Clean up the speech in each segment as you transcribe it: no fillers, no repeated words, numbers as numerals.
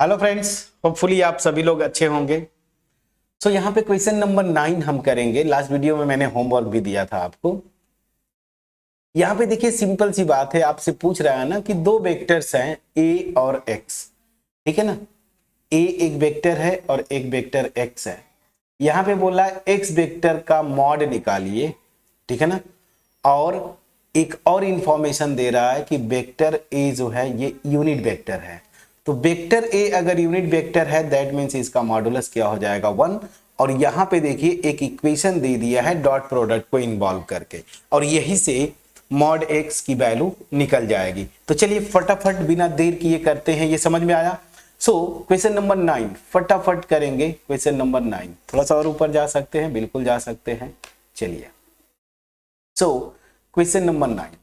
Hello friends, hopefully आप सभी लोग अच्छे होंगे। सो यहाँ पे क्वेश्चन नंबर 9 हम करेंगे। लास्ट वीडियो में मैंने होमवर्क भी दिया था आपको। यहाँ पे देखिए, सिंपल सी बात है, आपसे पूछ रहा है ना कि दो वेक्टर्स हैं ए और एक्स, ठीक है ना। ए एक वेक्टर है और एक वेक्टर एक्स है। यहाँ पे बोला है एक्स वेक्टर का मॉड निकालिए, ठीक है ना। और एक और इंफॉर्मेशन दे रहा है कि वेक्टर ए जो है ये यूनिट वेक्टर है। तो वेक्टर ए अगर यूनिट वेक्टर है दैट मीन्स इसका मॉडुलस क्या हो जाएगा 1। और यहां पे देखिए एक इक्वेशन दे दिया है डॉट प्रोडक्ट को इन्वॉल्व करके, और यही से मॉड एक्स की वैल्यू निकल जाएगी। तो चलिए फटाफट बिना देर किए करते हैं। ये समझ में आया? सो क्वेश्चन नंबर 9 फटाफट करेंगे। क्वेश्चन नंबर 9 थोड़ा सा और ऊपर जा सकते हैं, बिल्कुल जा सकते हैं। चलिए, सो क्वेश्चन नंबर 9,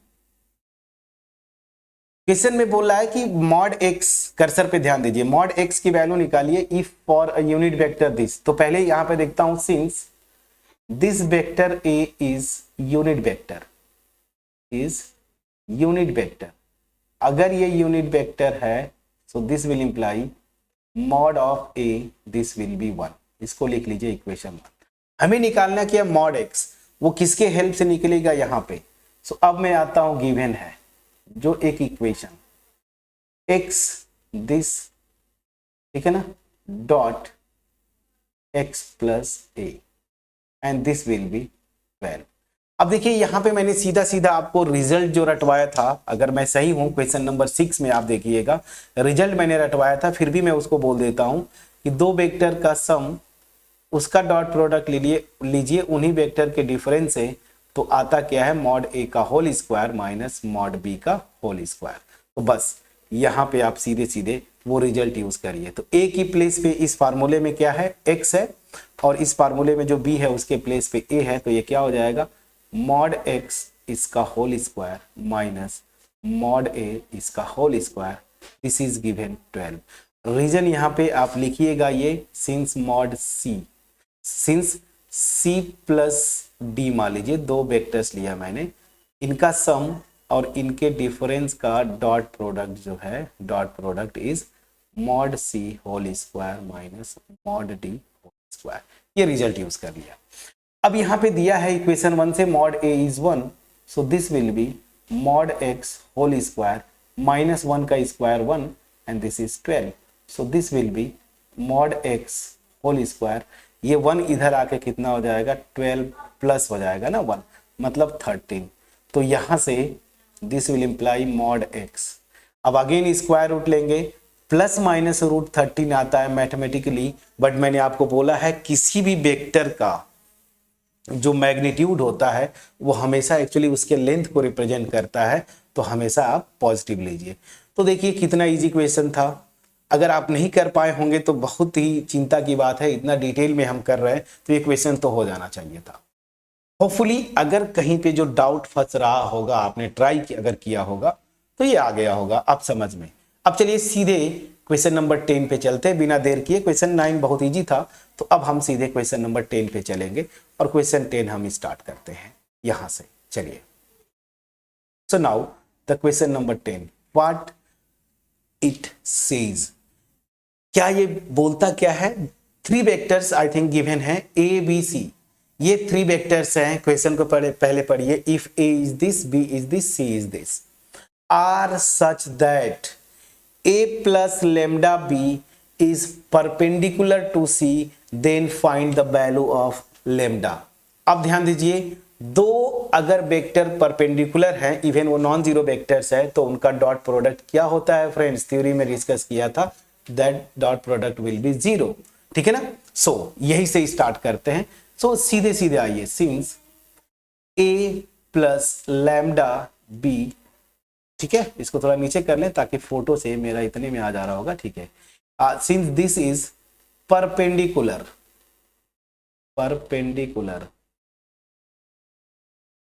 क्वेश्चन में बोल रहा है कि मॉड एक्स, कर्सर पे ध्यान दीजिए, मॉड एक्स की वैल्यू निकालिए if for a unit vector this. तो पहले यहां पे देखता हूं, since this vector A is unit vector, is unit vector, अगर ये यूनिट वेक्टर है सो this will imply mod of A this will B 1। इसको लिख लीजिए इक्वेशन 1। हमें निकालना क्या, मॉड एक्स, वो किसके हेल्प से निकलेगा यहां पे। सो अब मैं आता हूं, गिवन है जो एक इक्वेशन x दिस, ठीक है ना, dot x plus A and this will B 12। अब देखिए यहां पे मैंने सीधा सीधा आपको रिजल्ट जो रटवाया था, अगर मैं सही हूं क्वेश्चन नंबर 6 में आप देखिएगा रिजल्ट मैंने रटवाया था, फिर भी मैं उसको बोल देता हूं कि दो वेक्टर का सम, उसका डॉट प्रोडक्ट लीजिए उन्हीं वेक्टर के डिफरेंस से, तो आता क्या है, मॉड ए का whole square minus mod B का होल स्क्वायर। तो बस यहां पे आप सीधे सीधे वो रिजल्ट यूज करिए। तो ए की प्लेस पे इस फार्मूले में क्या है, एक्स है, और इस फार्मूले में जो बी है उसके प्लेस पे ए है। तो ये क्या हो जाएगा, मॉड एक्स इसका whole square minus mod A इसका whole square, this is given 12। Reason यहां पे आप लिखिएगा ये, since mod C, since C प्लस डी, मान लीजिए दो वेक्टर्स लिया मैंने, इनका सम और इनके डिफरेंस का डॉट प्रोडक्ट जो है, dot product is mod C whole square minus mod D whole square. ये रिजल्ट यूज कर लिया। अब यहां पे दिया है इक्वेशन 1 से mod A is 1, so this will be mod x whole square minus 1 का square 1 and this is 12। So this will be mod x whole square, ये 1 इधर आके कितना हो जाएगा, 12 प्लस हो जाएगा ना 1, मतलब 13। तो यहां से this will imply mod x। अब अगेन स्क्वायर रूट लेंगे, प्लस माइनस रूट 13 आता है मैथमेटिकली, बट मैंने आपको बोला है किसी भी वेक्टर का जो मैग्नीट्यूड होता है वो हमेशा एक्चुअली उसके लेंथ को रिप्रेजेंट करता है, तो हमेशा आप पॉजिटिव लीजिए। तो देखिए कितना इजी क्वेश्चन था। अगर आप नहीं कर पाए होंगे तो बहुत ही चिंता की बात है, इतना डिटेल में हम कर रहे हैं तो ये क्वेश्चन तो हो जाना चाहिए था। होपफुली अगर कहीं पे जो डाउट फंस रहा होगा, आपने ट्राई अगर किया होगा तो ये आ गया होगा आप समझ में। अब चलिए सीधे क्वेश्चन नंबर 10 पे चलते हैं बिना देर किए। क्वेश्चन 9 बहुत इजी था, तो अब हम सीधे क्वेश्चन नंबर 10 पे चलेंगे और क्वेश्चन 10 हम स्टार्ट करते हैं यहां से। चलिए, so now the question number 10, what it says, क्या ये बोलता क्या है। 3 वेक्टर्स आई थिंक गिवन है ए बी सी, ये 3 वेक्टर्स हैं। क्वेश्चन को पहले पढ़िए, if A is this, B is this, C is this, are such that A plus lambda B is perpendicular to C, then find the value of lambda. अब ध्यान दीजिए, दो अगर वेक्टर परपेंडिकुलर हैं, इवन वो नॉन जीरो वेक्टर्स है, तो उनका डॉट प्रोडक्ट क्या होता है फ्रेंड्स, थ्योरी में डिस्कस किया था, that dot product will be 0, ठीक है ना। सो यही से स्टार्ट करते हैं। सो सीधे सीधे आइए, सिंस ए प्लस लैम्डा बी, ठीक है, इसको थोड़ा नीचे कर लें ताकि फोटो से मेरा इतने में आ जा रहा होगा, ठीक है। Since this is perpendicular, perpendicular,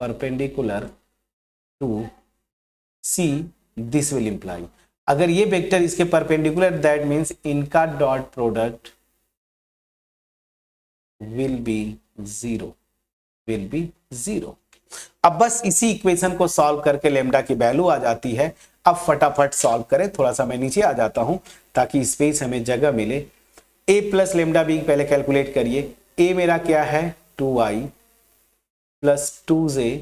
perpendicular to C, this will imply, अगर ये वेक्टर इसके परपेंडिकुलर दैट मींस इनका dot product will be 0, will be 0। अब बस इसी इक्वेशन को सॉल्व करके लेमडा की वैल्यू आ जाती है। अब फटाफट सॉल्व करें, थोड़ा सा मैं नीचे आ जाता हूं ताकि स्पेस हमें जगह मिले। ए प्लस लेमडा बी पहले कैलकुलेट करिए। ए मेरा क्या है 2i plus 2j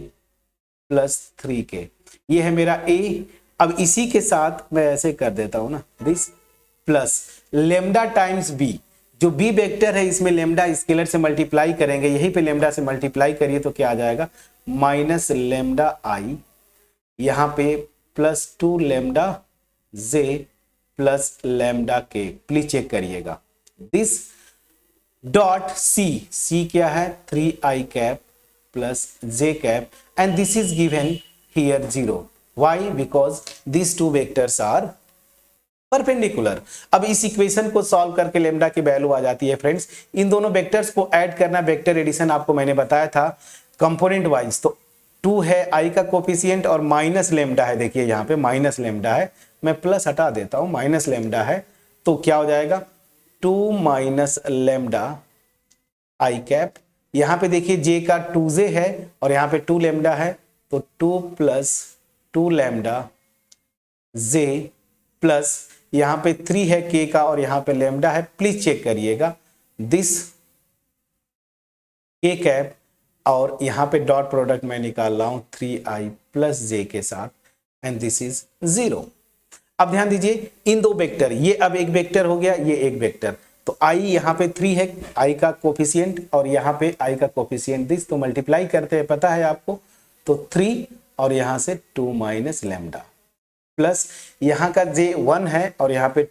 plus 3k, ये है मेरा ए। अब इसी के साथ मैं ऐसे कर देता हूं ना, this plus lambda times B, जो बी वेक्टर है इसमें लेमडा स्केलर से मल्टीप्लाई करेंगे, यहीं पे लेमडा से मल्टीप्लाई करिए तो क्या आ जाएगा माइनस लेमडा आई, यहां पे plus 2 lambda J plus lambda K. Please check करिएगा दिस डॉट सी क्या है 3i cap plus j cap and this is given here 0। Why? Because this two vectors are perpendicular. अब इस equation को solve करके lambda की value आ जाती है फ्रेंड्स। इन दोनों वेक्टर्स को ऐड करना, वेक्टर एडिशन आपको मैंने बताया था कंपोनेंट वाइज। तो 2 है आई का कोफिशिएंट और माइनस लेमडा है, देखिए यहाँ पे माइनस लेमडा है, मैं प्लस हटा देता हूं, माइनस लेमडा है तो क्या हो जाएगा 2 माइनस लेमडा आई कैप। यहां पे देखिए जे का 2j है और यहां पे 2 लेमडा है तो 2 प्लस 2 लेमडा जे प्लस यहां पे 3 है के का और यहां पे लेमडा है। प्लीज चेक करिएगा दिस के कैप और यहां पे डॉट प्रोडक्ट मैं निकाल रहा हूं 3i प्लस जे के साथ एंड दिस इज 0। अब ध्यान दीजिए इन दो वेक्टर, ये अब एक वेक्टर हो गया, ये एक वेक्टर, तो i यहाँ पे 3 है i का कोफिशिएंट और यहाँ पे i का कोफिशिएंट दिस, तो मल्टीप्लाई करते हैं पता है आपको, तो 3 और यहाँ से 2 माइनस लेमडा प्लस यहाँ का j 1 है और यहाँ पे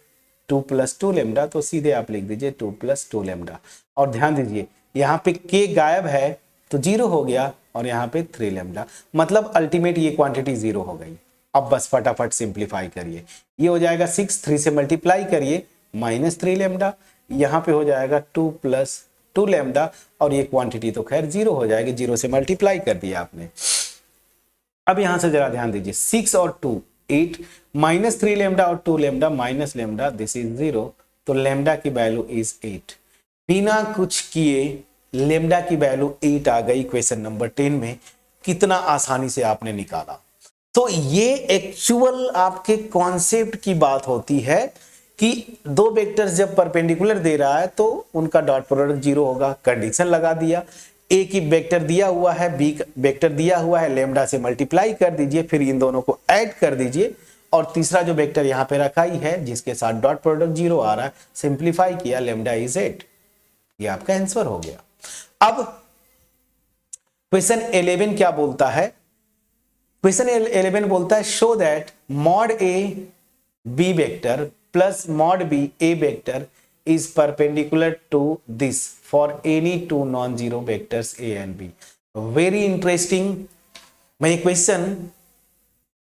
2 प्लस 2 लेमडा, तो सीधे आप लिख दीजिए 2 प्लस 2 लेमडा। और ध्यान दीजिए यहाँ पे k गायब है तो 0 हो गया और यहाँ पे 3 लेमडा, मतलब अल्टीमेट ये क्वांटिटी 0 हो गई। अब बस फटाफट सिंप्लीफाई करिए, ये हो जाएगा 6, 3 से मल्टीप्लाई करिए माइनस 3 लेमडा, यहाँ पे हो जाएगा 2 प्लस 2 लेमडा और ये क्वांटिटी तो खैर 0 हो जाएगी, 0 से मल्टीप्लाई कर दिया आपने। अब यहां से जरा ध्यान दीजिए 6 और 2 8 माइनस 3 लेमडा और 2 lambda minus lambda this is 0, तो लेमडा की वैल्यू इज 8। बिना कुछ किए लेमडा की वैल्यू 8 आ गई क्वेश्चन नंबर 10 में। कितना आसानी से आपने निकाला। तो ये एक्चुअल आपके कॉन्सेप्ट की बात होती है कि दो वेक्टर्स जब परपेंडिकुलर दे रहा है तो उनका डॉट प्रोडक्ट 0 होगा। कंडीशन लगा दिया, ए की वेक्टर दिया हुआ है, बी वेक्टर दिया हुआ है, लेमडा से मल्टीप्लाई कर दीजिए, फिर इन दोनों को ऐड कर दीजिए और तीसरा जो वेक्टर यहां पे रखा ही है जिसके साथ डॉट प्रोडक्ट 0 आ रहा है, सिंप्लीफाई किया, लेमडा इज 8। ये आपका आंसर हो गया। अब क्वेश्चन 11 क्या बोलता है? क्वेश्चन 11 बोलता है show that mod A B vector plus mod B A vector is perpendicular to this for any two non-zero vectors a and b। Very interesting। मैं ये क्वेश्चन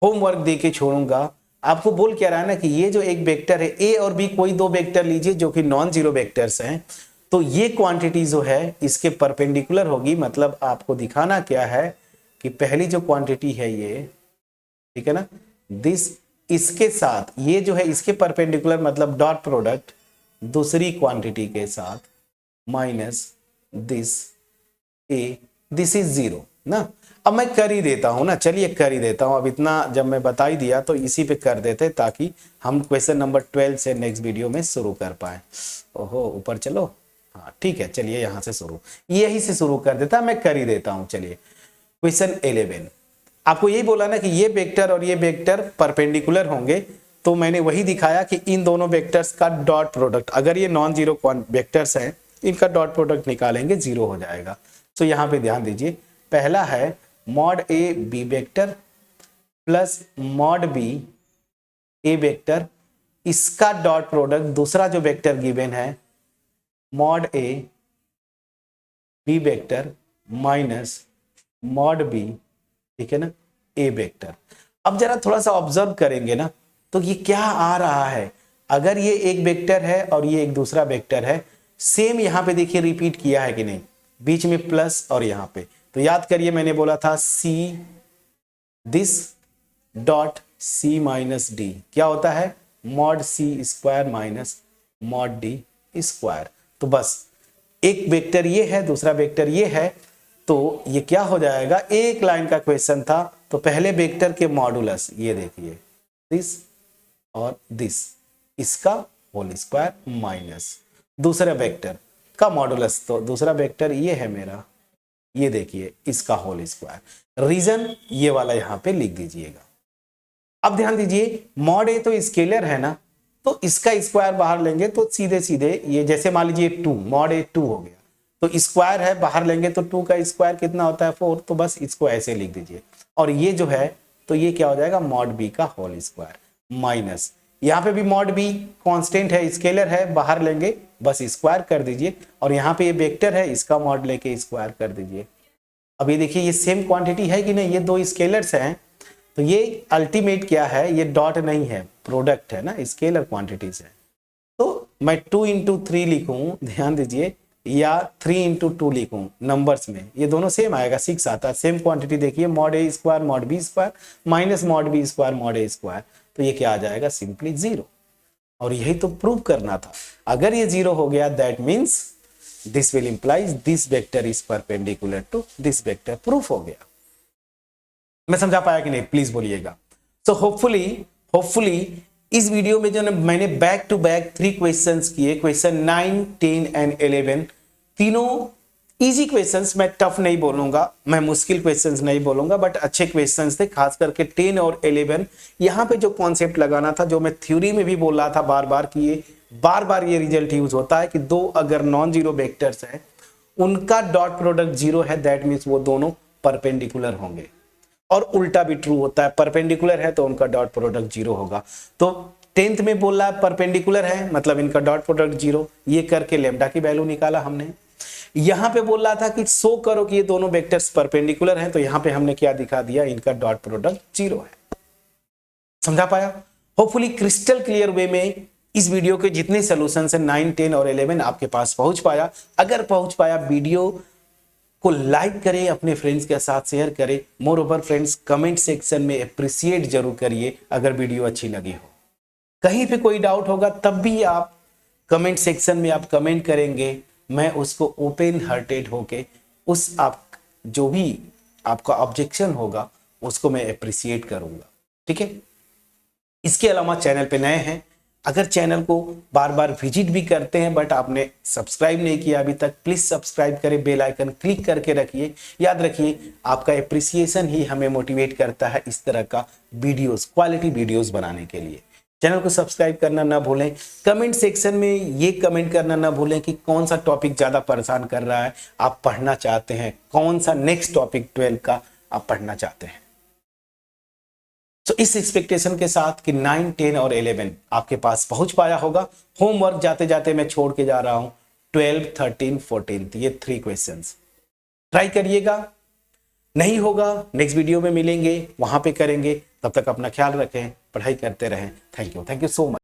होमवर्क दे के छोड़ूंगा। आपको बोल क्या रहा है ना कि ये जो एक वेक्टर है a और b, कोई दो वेक्टर लीजिए जो कि नॉन जीरो वेक्टर्स हैं, तो ये क्वांटिटी जो है इसके परपेंडिकुलर होगी। मतलब आपको दिखाना क्या है कि पहली जो क्वांटिटी है ये, ठीक है ना, दिस, इसके साथ ये जो है इसके परपेंडिकुलर मतलब डॉट प्रोडक्ट दूसरी क्वांटिटी के साथ minus this A, this is 0 ना। अब मैं कर ही देता हूं ना, चलिए कर ही देता हूं। अब इतना जब मैं बता ही दिया तो इसी पे कर देते ताकि हम क्वेश्चन नंबर 12 से नेक्स्ट वीडियो में शुरू कर पाए। ओहो ऊपर चलो, हाँ ठीक है, चलिए यहां से शुरू, यही से शुरू कर देता, मैं कर ही देता हूं। चलिए क्वेश्चन 11 आपको यही बोला ना कि ये वेक्टर और ये वेक्टर परपेंडिकुलर होंगे, तो मैंने वही दिखाया कि इन दोनों वेक्टर्स का डॉट प्रोडक्ट, अगर ये नॉन जीरो वेक्टर्स हैं, इनका डॉट प्रोडक्ट निकालेंगे 0 हो जाएगा। तो यहां पे ध्यान दीजिए, पहला है mod A B vector plus mod B A vector, इसका डॉट प्रोडक्ट दूसरा जो वेक्टर गिवन है mod A B vector minus mod B, ठीक है ना, ए वेक्टर। अब जरा थोड़ा सा ऑब्जर्व करेंगे ना तो ये क्या आ रहा है। अगर ये एक वेक्टर है और ये एक दूसरा वेक्टर है, सेम यहां पे देखिए रिपीट किया है कि नहीं, बीच में प्लस और यहां पे, तो याद करिए मैंने बोला था C this dot C minus D क्या होता है mod C square minus mod D square. तो बस एक वेक्टर ये है, दूसरा वेक्टर ये है, तो ये क्या हो जाएगा, एक लाइन का क्वेश्चन था, तो पहले वेक्टर के मॉडुलस ये देखिए दिस और दिस, इसका होल स्क्वायर माइनस दूसरा वेक्टर का मॉडुलस, तो दूसरा वेक्टर ये है मेरा, ये देखिए इसका होल स्क्वायर। रीजन ये वाला यहां पे लिख दीजिएगा। अब ध्यान दीजिए मॉड ए तो स्केलर है ना, तो इसका स्क्वायर बाहर लेंगे तो सीधे सीधे ये, जैसे मान लीजिए 2, मॉड ए 2 हो गया, तो स्क्वायर है बाहर लेंगे तो 2 का स्क्वायर कितना होता है 4, तो बस इसको ऐसे लिख दीजिए। और ये जो है तो ये क्या हो जाएगा मॉड बी का होल स्क्वायर माइनस, यहाँ पे भी मॉड बी कांस्टेंट है, स्केलर है, बाहर लेंगे बस स्क्वायर कर दीजिए, और यहाँ पे ये वेक्टर है इसका मॉड लेके स्क्वायर कर दीजिए। अब ये देखिए ये सेम क्वांटिटी है कि नहीं, ये दो स्केलर्स हैं, तो ये अल्टीमेट क्या है, ये डॉट नहीं है, प्रोडक्ट है ना, स्केलर क्वांटिटीज है। तो मैं 2 इंटू 3 लिखूं, ध्यान दीजिए, या 3 इंटू 2 लिखूं नंबर्स में, ये दोनों सेम आएगा, 6 आता है, सेम क्वांटिटी। देखिए mod A square mod B square minus mod B square mod A square, तो ये क्या आ जाएगा सिंपली 0। और यही तो प्रूव करना था। अगर ये 0 हो गया that means this will implies this vector is perpendicular to this vector. Proof हो गया। मैं समझा पाया कि नहीं, प्लीज बोलिएगा। सो होपफुली इस वीडियो में जो मैंने बैक टू बैक 3 क्वेश्चंस किए, क्वेश्चन 9, 10 एंड 11, तीनों इजी क्वेश्चंस, मैं टफ नहीं बोलूंगा, मैं मुश्किल क्वेश्चंस नहीं बोलूंगा, बट अच्छे क्वेश्चंस थे, खास करके 10 और 11। यहाँ पे जो कॉन्सेप्ट लगाना था, जो मैं थ्योरी में भी बोल रहा था बार बार कि ये बार बार ये रिजल्ट यूज होता है कि दो अगर नॉन जीरो वेक्टर्स है उनका डॉट प्रोडक्ट 0 है, दैट मीन्स वो दोनों परपेंडिकुलर होंगे। और उल्टा भी ट्रू होता है, परपेंडिकुलर है तो उनका डॉट प्रोडक्ट 0 होगा। तो 10th में बोल रहा है परपेंडिकुलर है मतलब इनका डॉट प्रोडक्ट 0, ये करके लेम्डा की वैल्यू निकाला हमने। यहां पे बोल रहा था कि शो करो कि ये दोनों वेक्टर्स परपेंडिकुलर हैं, तो यहां पे हमने क्या दिखा दिया, इनका डॉट प्रोडक्ट 0 है। समझा पाया? होपफुली क्रिस्टल क्लियर वे में इस वीडियो के जितने सॉल्यूशंस हैं 9, 10 और 11 आपके पास पहुंच पाया। अगर पहुंच पाया, वीडियो को लाइक करें, अपने फ्रेंड्स के साथ शेयर करें। More over friends, comment section में अप्रिशिएट जरूर करिए अगर वीडियो अच्छी लगी हो। कहीं पे कोई डाउट होगा तब भी आप कमेंट सेक्शन में आप कमेंट करेंगे, मैं उसको ओपन हार्टेड होके उस आप जो भी आपका ऑब्जेक्शन होगा उसको मैं अप्रिशिएट करूंगा, ठीक है। इसके अलावा चैनल पे नए हैं, अगर चैनल को बार बार विजिट भी करते हैं बट आपने सब्सक्राइब नहीं किया अभी तक, प्लीज सब्सक्राइब करें, बेल आइकन क्लिक करके रखिए। याद रखिए आपका एप्रिसिएशन ही हमें मोटिवेट करता है इस तरह का वीडियोस, क्वालिटी वीडियोस बनाने के लिए। चैनल को सब्सक्राइब करना ना भूलें। कमेंट सेक्शन में ये कमेंट करना ना भूलें कि कौन सा टॉपिक ज्यादा परेशान कर रहा है, आप पढ़ना चाहते हैं, कौन सा नेक्स्ट टॉपिक 12 का आप पढ़ना चाहते हैं। तो इस एक्सपेक्टेशन के साथ कि 9, 10 और 11 आपके पास पहुंच पाया होगा। होमवर्क जाते जाते मैं छोड़ के जा रहा हूं 12, 13, 14, ये 3 क्वेश्चंस ट्राई करिएगा। नहीं होगा नेक्स्ट वीडियो में मिलेंगे, वहां पे करेंगे। तब तक अपना ख्याल रखें, पढ़ाई करते रहें। Thank you so much.